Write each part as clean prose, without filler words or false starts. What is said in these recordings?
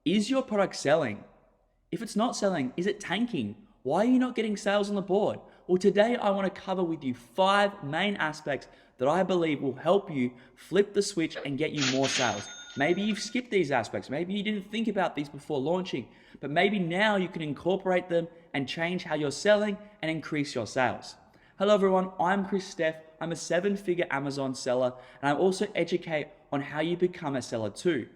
Is your product selling? If it's not selling, is it tanking? Why are you not getting sales on the board? Well, today I want to cover with you 5 main aspects that I believe will help you flip the switch and get you more sales. Maybe you've skipped these aspects. Maybe you didn't think about these before launching, but maybe now you can incorporate them and change how you're selling and increase your sales. Hello everyone, I'm Chris Steff. I'm a 7-figure Amazon seller, and I also educate on how you become a seller too.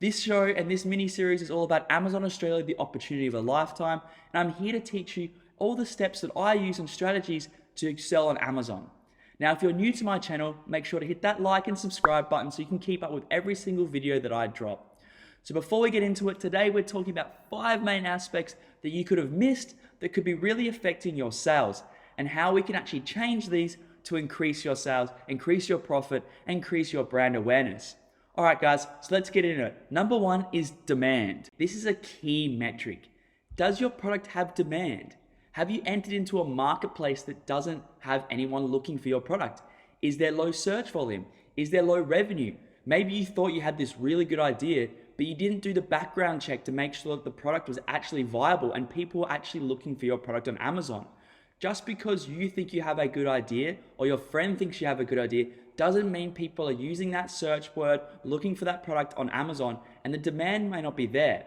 This show and this mini series is all about Amazon Australia, the opportunity of a lifetime, and I'm here to teach you all the steps that I use and strategies to excel on Amazon. Now, if you're new to my channel, make sure to hit that like and subscribe button so you can keep up with every single video that I drop. So before we get into it, today we're talking about 5 main aspects that you could have missed that could be really affecting your sales, and how we can actually change these to increase your sales, increase your profit, and increase your brand awareness. All right, guys, so let's get into it. Number 1 is demand. This is a key metric. Does your product have demand? Have you entered into a marketplace that doesn't have anyone looking for your product? Is there low search volume? Is there low revenue? Maybe you thought you had this really good idea, but you didn't do the background check to make sure that the product was actually viable and people were actually looking for your product on Amazon. Just because you think you have a good idea or your friend thinks you have a good idea doesn't mean people are using that search word, looking for that product on Amazon, and the demand may not be there.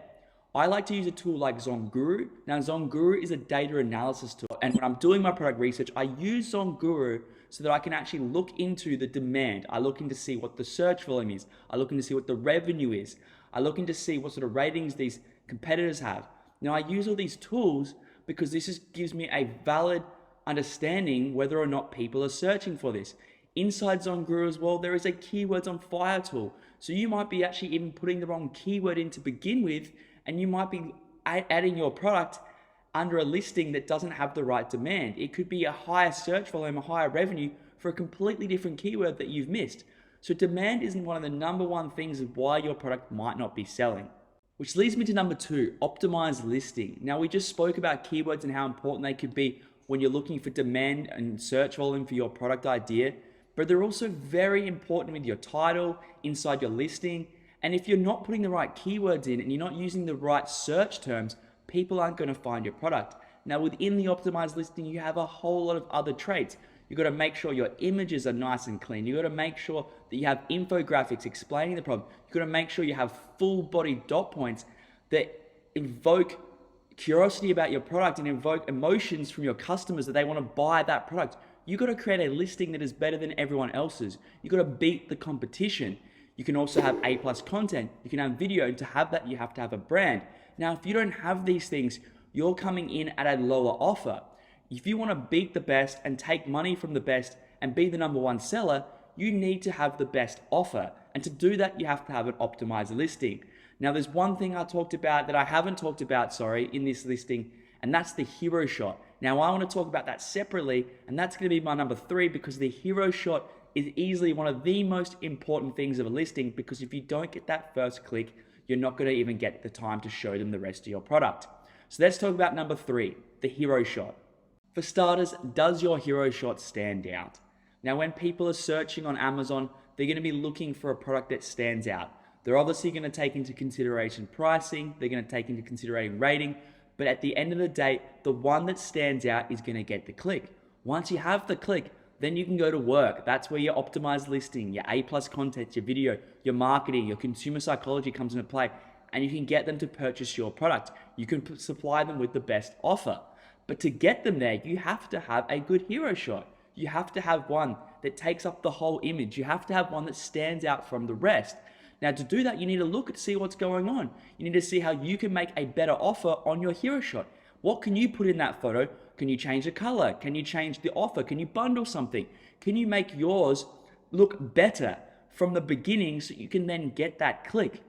I like to use a tool like ZonGuru. Now, ZonGuru is a data analysis tool, and when I'm doing my product research, I use ZonGuru so that I can actually look into the demand. I look in to see what the search volume is. I look in to see what the revenue is. I look in to see what sort of ratings these competitors have. Now, I use all these tools because this gives me a valid understanding whether or not people are searching for this. Inside ZonGuru as well, there is a keywords on fire tool. So you might be actually even putting the wrong keyword in to begin with, and you might be adding your product under a listing that doesn't have the right demand. It could be a higher search volume, a higher revenue for a completely different keyword that you've missed. So demand isn't one of the number 1 things of why your product might not be selling. Which leads me to number 2, optimize listing. Now, we just spoke about keywords and how important they could be when you're looking for demand and search volume for your product idea, but they're also very important with your title, inside your listing. And if you're not putting the right keywords in and you're not using the right search terms, people aren't going to find your product. Now, within the optimized listing, you have a whole lot of other traits. You've got to make sure your images are nice and clean. You've got to make sure that you have infographics explaining the problem. You've got to make sure you have full body dot points that evoke curiosity about your product and evoke emotions from your customers that they want to buy that product. You've got to create a listing that is better than everyone else's. You've got to beat the competition. You can also have A+ content. You can have video, and to have that, you have to have a brand. Now, if you don't have these things, you're coming in at a lower offer. If you want to beat the best and take money from the best and be the number 1 seller, you need to have the best offer. And to do that, you have to have an optimized listing. Now, there's one thing I talked about that I haven't talked about, in this listing, and that's the hero shot. Now, I want to talk about that separately, and that's going to be my number 3, because the hero shot is easily one of the most important things of a listing, because if you don't get that first click, you're not going to even get the time to show them the rest of your product. So let's talk about number 3, the hero shot. For starters, does your hero shot stand out? Now, when people are searching on Amazon, they're going to be looking for a product that stands out. They're obviously going to take into consideration pricing, they're going to take into consideration rating, but at the end of the day, the one that stands out is going to get the click. Once you have the click, then you can go to work. That's where your optimized listing, your A+ content, your video, your marketing, your consumer psychology comes into play, and you can get them to purchase your product. You can supply them with the best offer. But to get them there, you have to have a good hero shot. You have to have one that takes up the whole image. You have to have one that stands out from the rest. Now, to do that, you need to look to see what's going on. You need to see how you can make a better offer on your hero shot. What can you put in that photo? Can you change the color? Can you change the offer? Can you bundle something? Can you make yours look better from the beginning so you can then get that click?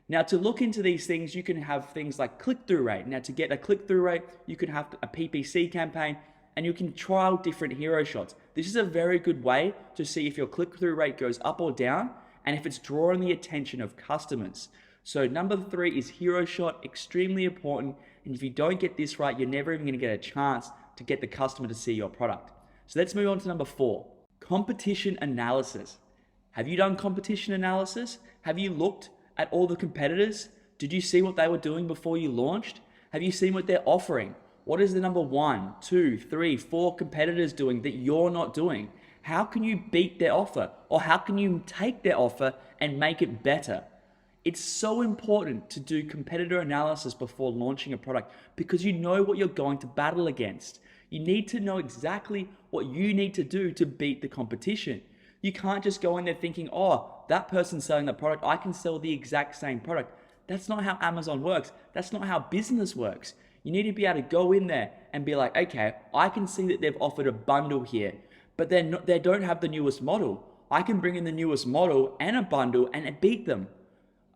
Now, to look into these things, you can have things like click-through rate. Now, to get a click-through rate, you can have a PPC campaign, and you can trial different hero shots. This is a very good way to see if your click-through rate goes up or down, and if it's drawing the attention of customers. So number 3 is hero shot, extremely important. And if you don't get this right, you're never even going to get a chance to get the customer to see your product. So let's move on to number 4, competition analysis. Have you done competition analysis? Have you looked at all the competitors Did you see what they were doing before you launched? Have you seen what they're offering? What is the number 1, 2, 3, 4 competitors doing that you're not doing? How can you beat their offer? Or how can you take their offer and make it better? It's so important to do competitor analysis before launching a product because you know what you're going to battle against. You need to know exactly what you need to do to beat the competition. You can't just go in there thinking, oh, that person's selling that product, I can sell the exact same product. That's not how Amazon works. That's not how business works. You need to be able to go in there and be like, okay, I can see that they've offered a bundle here, but they don't have the newest model. I can bring in the newest model and a bundle and beat them.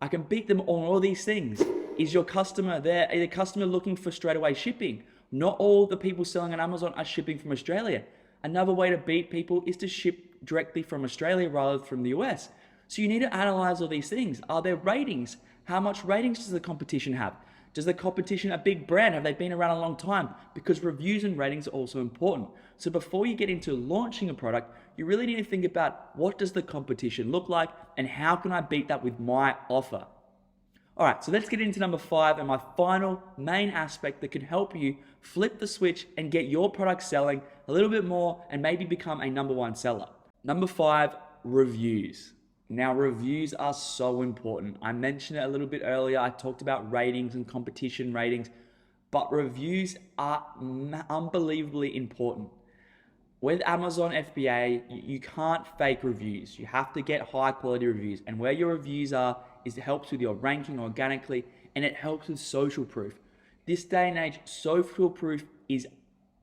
I can beat them on all these things. Is your customer there? Are the customer looking for straight away shipping? Not all the people selling on Amazon are shipping from Australia. Another way to beat people is to ship directly from Australia rather than from the US. So you need to analyze all these things. Are there ratings? How much ratings does the competition have? Does the competition a big brand? Have they been around a long time? Because reviews and ratings are also important. So before you get into launching a product, you really need to think about what does the competition look like and how can I beat that with my offer? All right, so let's get into number 5 and my final main aspect that can help you flip the switch and get your product selling a little bit more and maybe become a number 1 seller. Number 5, reviews. Now, reviews are so important. I mentioned it a little bit earlier. I talked about ratings and competition ratings, but reviews are unbelievably important. With Amazon FBA, you can't fake reviews. You have to get high quality reviews. And where your reviews are, it helps with your ranking organically, and it helps with social proof. This day and age, social proof is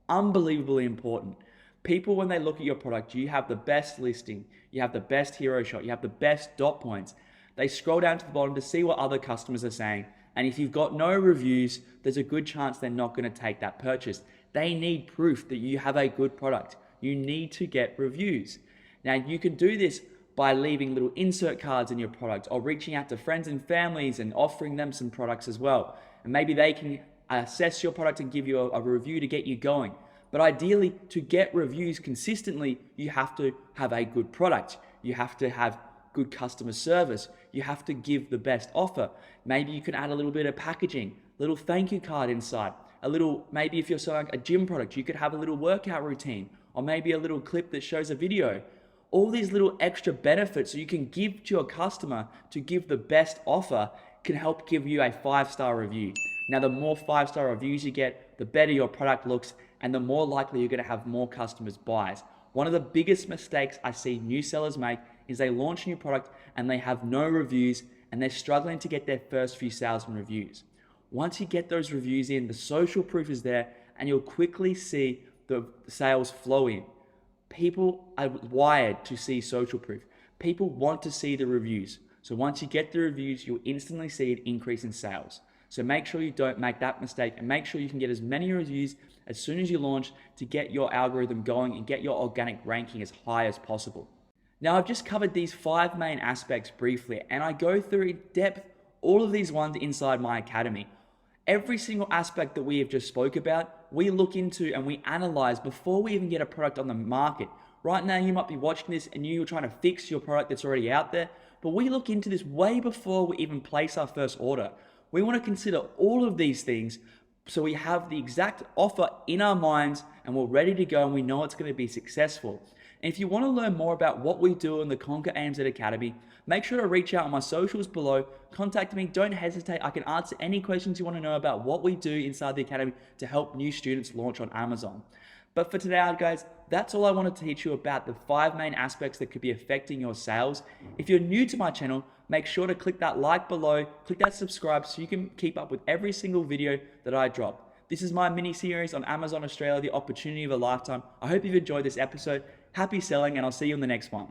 unbelievably important. People, when they look at your product, you have the best listing, you have the best hero shot, you have the best dot points. They scroll down to the bottom to see what other customers are saying. And if you've got no reviews, there's a good chance they're not going to take that purchase. They need proof that you have a good product. You need to get reviews. Now, you can do this by leaving little insert cards in your product or reaching out to friends and families and offering them some products as well. And maybe they can assess your product and give you a review to get you going. But ideally, to get reviews consistently, you have to have a good product. You have to have good customer service. You have to give the best offer. Maybe you can add a little bit of packaging, little thank you card inside, maybe if you're selling a gym product, you could have a little workout routine, or maybe a little clip that shows a video. All these little extra benefits that you can give to your customer to give the best offer can help give you a 5-star review. Now, the more 5-star reviews you get, the better your product looks, and the more likely you're going to have more customers buys. One of the biggest mistakes I see new sellers make is they launch a new product and they have no reviews and they're struggling to get their first few sales and reviews. Once you get those reviews in, the social proof is there and you'll quickly see the sales flow in. People are wired to see social proof. People want to see the reviews. So once you get the reviews, you'll instantly see an increase in sales. So make sure you don't make that mistake and make sure you can get as many reviews as soon as you launch to get your algorithm going and get your organic ranking as high as possible. Now, I've just covered these 5 main aspects briefly, and I go through in depth all of these ones inside my academy. Every single aspect that we have just spoke about, we look into and we analyze before we even get a product on the market. Right now, you might be watching this and you're trying to fix your product that's already out there, but we look into this way before we even place our first order. We want to consider all of these things so we have the exact offer in our minds and we're ready to go and we know it's going to be successful. And if you want to learn more about what we do in the Conquer ANZ Academy, make sure to reach out on my socials below. Contact me. Don't hesitate. I can answer any questions you want to know about what we do inside the Academy to help new students launch on Amazon. But for today, guys, that's all I wanted to teach you about the 5 main aspects that could be affecting your sales. If you're new to my channel, make sure to click that like below, click that subscribe so you can keep up with every single video that I drop. This is my mini series on Amazon Australia, the opportunity of a lifetime. I hope you've enjoyed this episode. Happy selling, and I'll see you in the next one.